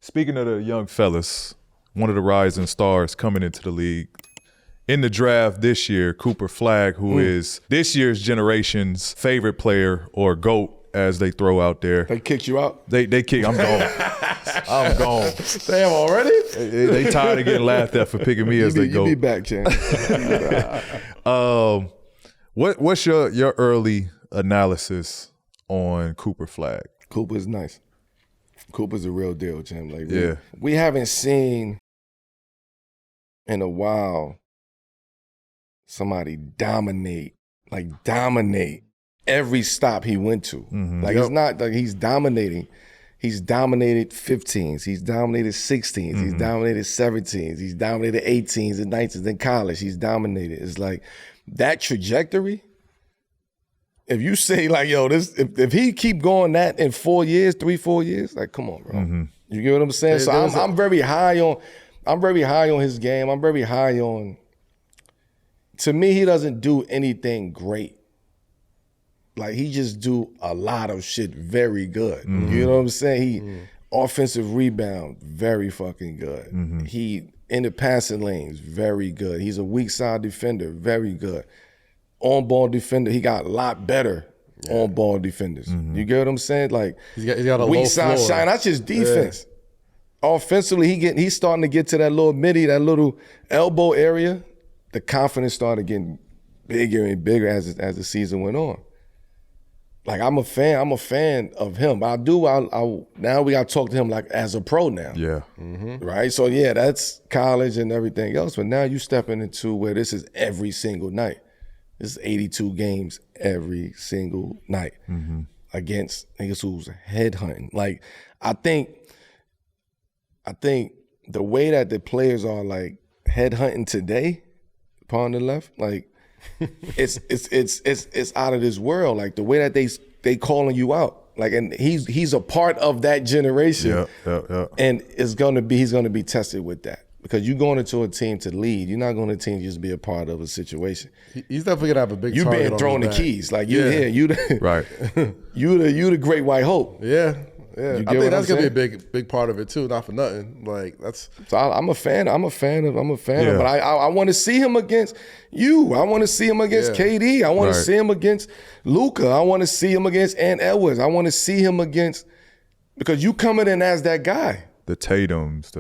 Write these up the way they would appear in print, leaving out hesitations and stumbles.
Speaking of the young fellas, one of the rising stars coming into the league. In the draft this year, Cooper Flagg, who is this year's generation's favorite player, or GOAT, as they throw out there. They kicked you out? They kicked. I'm gone. I'm gone. Damn, already? They tired of getting laughed at for picking me as they GOAT. You be back, James. What's your early analysis on Cooper Flagg? Cooper's nice. Cooper's a real deal, Jim. Like we haven't seen in a while somebody dominate every stop he went to. It's not like he's dominating. He's dominated 15s. He's dominated 16s. He's dominated 17s. He's dominated 18s and 19s in college. He's dominated. It's like that trajectory. If you say like, yo, if he keep going that in 4 years, 3-4 years, like, come on, bro. You get what I'm saying? So I'm very high on his game. I'm very high on. To me, he doesn't do anything great. Like, he just do a lot of shit very good. You know what I'm saying? He offensive rebound, very fucking good. He in the passing lanes, very good. He's a weak side defender, very good. On-ball defender, he got a lot better on-ball defenders. You get what I'm saying? Like, he's got a weak low side floor. shine. That's just defense. Offensively, he's starting to get to that little midi, that little elbow area. The confidence started getting bigger and bigger as the season went on. Like, I'm a fan of him. I now we got to talk to him like as a pro now. Yeah. Right? So, yeah, that's college and everything else. But now you stepping into where this is every single night. This is 82 games every single night against niggas who's headhunting. Like, I think the way that the players are like headhunting today, upon the left, like it's out of this world. Like the way that they calling you out. Like, and he's a part of that generation. Yeah. And he's gonna be tested with that. Because you're going into a team to lead. You're not going to a team to just be a part of a situation. He's definitely gonna have a big. You target been throwing the keys. Like you here. You the Right. you the great white hope. Yeah. I think that's gonna be a big part of it too. Not for nothing. Like that's. So I'm a fan. I'm a fan of. But I want to see him against you. I want to see him against KD. I want to see him against Luka. I want to see him against Ant Edwards. I want to see him against, because you coming in as that guy. The Tatums.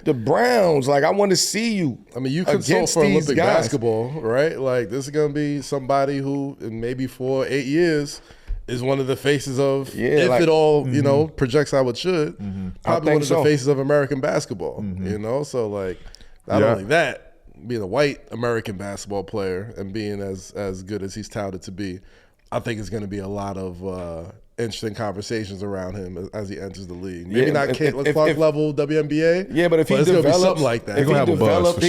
The Browns. Like, I want to see you. I mean, you consult for Olympic basketball, right? Like, this is going to be somebody who, in maybe 4 or 8 years, is one of the faces of, it all, projects how it should, probably one of the faces of American basketball, So, like, not only that, being a white American basketball player and being as good as he's touted to be, I think it's going to be a lot of interesting conversations around him as he enters the league. Maybe not Caitlin Clark level WNBA. Yeah, but if he develops something like that, he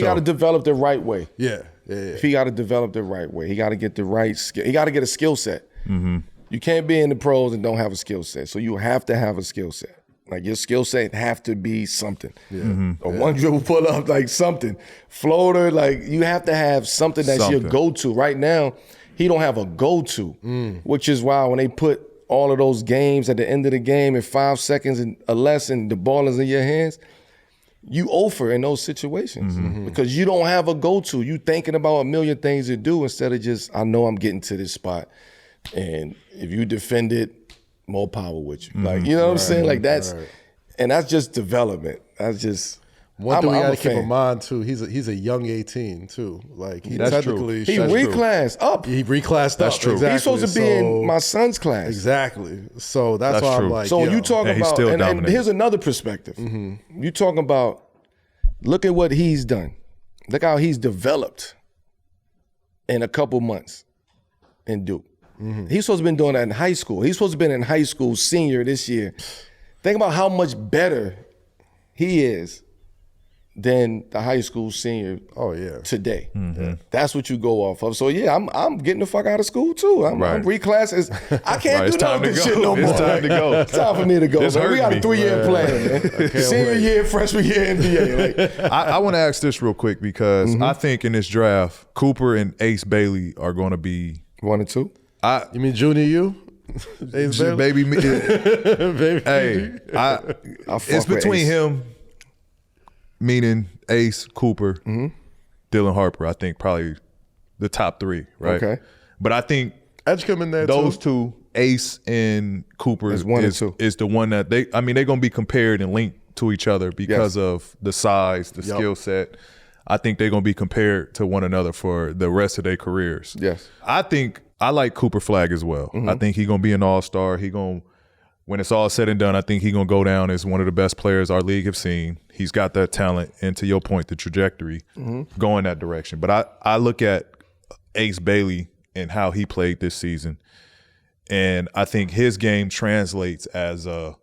got to develop the right way. Yeah. If he got to develop the right way, he got to get the right skill. He got to get a skill set. You can't be in the pros and don't have a skill set. So you have to have a skill set. Like, your skill set have to be something. A one dribble pull up, like something. Floater, like you have to have something that's your go-to. Right now, he don't have a go-to, which is why when they put all of those games at the end of the game in 5 seconds or less and the ball is in your hands, you offer in those situations because you don't have a go-to. You thinking about a million things to do instead of just, I know I'm getting to this spot. And if you defend it, more power with you. Like, you know what I'm saying? Like and that's just development. That's just, one thing we got to keep in mind too. He's a young 18 too. Like he technically reclassed up. He reclassed up. That's true. Exactly. He's supposed to be in my son's class. Exactly. So that's why true. I'm like. So you talking about, and here's another perspective. You talking about, look at what he's done. Look how he's developed in a couple months in Duke. He's supposed to have been doing that in high school. He's supposed to have been in high school senior this year. Think about how much better he is than the high school senior today. That's what you go off of. So yeah, I'm getting the fuck out of school too. I'm reclassing. I can't do none of this shit no more. It's time to go. It's time for me to go. Man. We got a 3-year plan, man. Senior year, freshman year, NBA. Like, I want to ask this real quick because I think in this draft, Cooper and Ace Bailey are going to be 1 and 2. You mean Junior U? Baby me. Hey, it's between him, meaning Ace, Cooper, Dylan Harper. I think probably the top three, right? Okay. But I think Edge come in there those two, Ace and Cooper, is the one that they're going to be compared and linked to each other because of the size, the skill set. I think they're going to be compared to one another for the rest of their careers. Yes. I like Cooper Flagg as well. I think he's going to be an all-star. When it's all said and done, I think he's going to go down as one of the best players our league have seen. He's got that talent, and to your point, the trajectory going that direction. But I look at Ace Bailey and how he played this season, and I think his game translates as a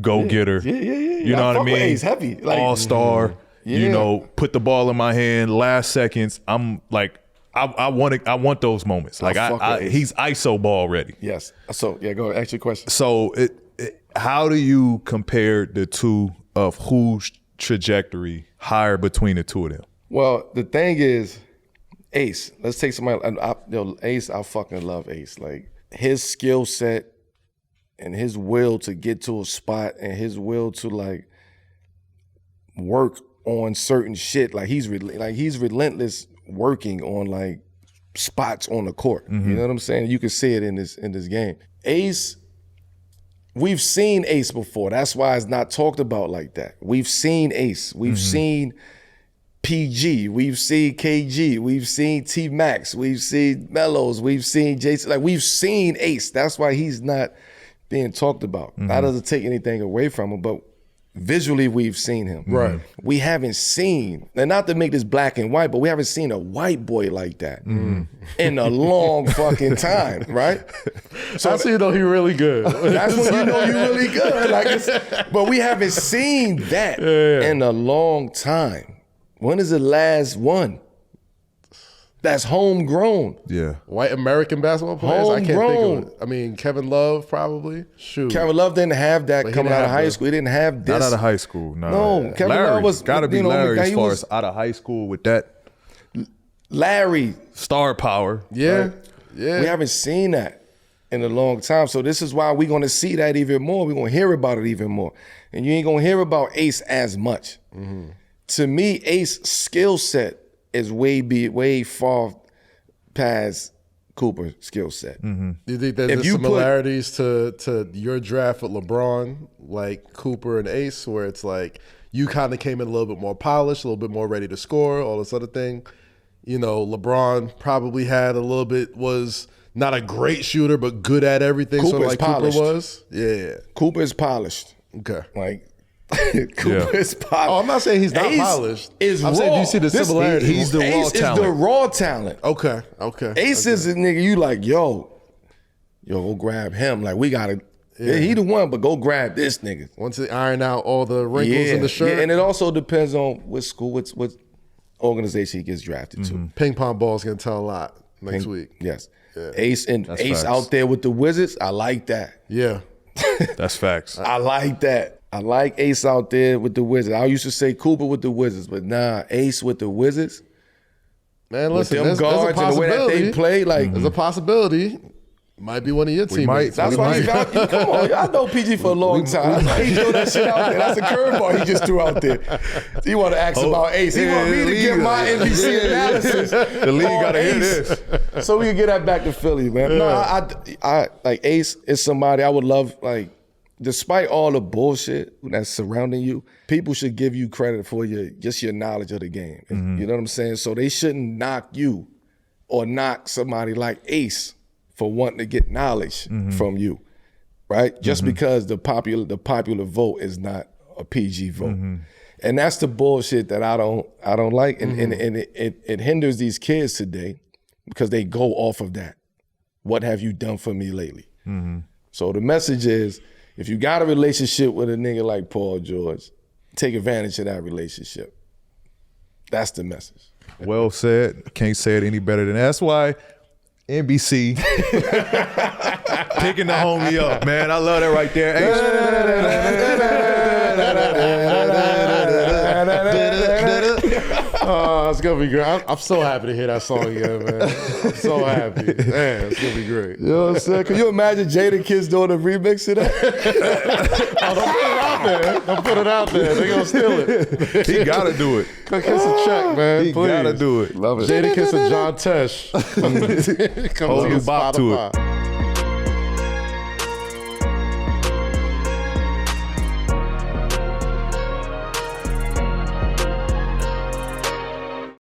go-getter. Yeah. You know what I mean? Ace heavy. Like, all-star. You know, put the ball in my hand, last seconds. I'm like, I want those moments. Like he's ISO ball ready. Yes. So go ahead, ask your question. So how do you compare the two of whose trajectory higher between the two of them? Well, the thing is, Ace. Let's take somebody. Ace. I fucking love Ace. Like his skill set and his will to get to a spot and his will to like work on certain shit. Like he's relentless working on like spots on the court. You know what I'm saying? You can see it in this game. Ace, we've seen Ace before. That's why it's not talked about like that. We've seen Ace. We've seen PG. We've seen KG. We've seen T-Max. We've seen Melos. We've seen Jason. Like we've seen Ace. That's why he's not being talked about. That doesn't take anything away from him, but visually, we've seen him. Right. We haven't seen, and not to make this black and white, but we haven't seen a white boy like that in a long fucking time, right? So that's when you know he's really good. That's when you know you're really good. But we haven't seen that in a long time. When is the last one? That's homegrown. Yeah. White American basketball players? Homegrown. I can't think of it. I mean, Kevin Love probably. Shoot. Kevin Love didn't have that coming out of high school. He didn't have this. Not out of high school, no. No, Kevin Love was gotta be Larry as far as out of high school with that Larry star power. Yeah. Right? Yeah. We haven't seen that in a long time. So this is why we're gonna see that even more. We're gonna hear about it even more. And you ain't gonna hear about Ace as much. To me, Ace skill set is way far past Cooper's skill set. Do you think there's similarities to your draft with LeBron, like Cooper and Ace, where it's like you kind of came in a little bit more polished, a little bit more ready to score, all this other thing? You know, LeBron probably was not a great shooter, but good at everything. Cooper's sort of like polished. Cooper was. Yeah. Cooper is polished. Okay. Like Cooper is polished. Oh, I'm not saying he's not polished. I'm saying, do you see the similarities? He's the raw Ace talent. is the raw talent. Okay. Ace is a nigga you like, yo, go grab him. Like, we got to, he the one, but go grab this nigga. Once they iron out all the wrinkles in the shirt. Yeah, and it also depends on what school, what organization he gets drafted to. Ping pong ball's going to tell a lot next week. Yes. Yeah. Ace facts. out there with the Wizards, I like that. Yeah. That's facts. I like that. I like Ace out there with the Wizards. I used to say Cooper with the Wizards, but nah, Ace with the Wizards. Man, listen, with them guards and the way that they play, like there's a possibility. Might be one of your teammates. That's why he got you. Come on, I know PG for a long time. That's why he threw that shit out there. That's a curveball he just threw out there. He want to ask about Ace. He want me to get my NBC analysis. The league got to hear this. So we can get that back to Philly, man. Yeah. No, I like Ace is somebody I would love, like, despite all the bullshit that's surrounding you, people should give you credit for your knowledge of the game. You know what I'm saying? So they shouldn't knock you or knock somebody like Ace for wanting to get knowledge from you, right? Just because the popular vote is not a PG vote. And that's the bullshit that I don't like. And it hinders these kids today because they go off of that. What have you done for me lately? So the message is, if you got a relationship with a nigga like Paul George, take advantage of that relationship. That's the message. Well said. Can't say it any better than that. That's why NBC picking the homie up, man. I love that right there. Oh, it's gonna be great. I'm so happy to hear that song again, man. I'm so happy. Man, it's gonna be great. You know what I'm saying? Can you imagine Jadakiss doing a remix of that? Oh, don't put it out there. Don't put it out there. They're gonna steal it. He gotta do it. Go kiss a check, man. He Please. gotta do it. Love it. Jadakiss and John Tesh. Come Hold to the bop to it. Spotify.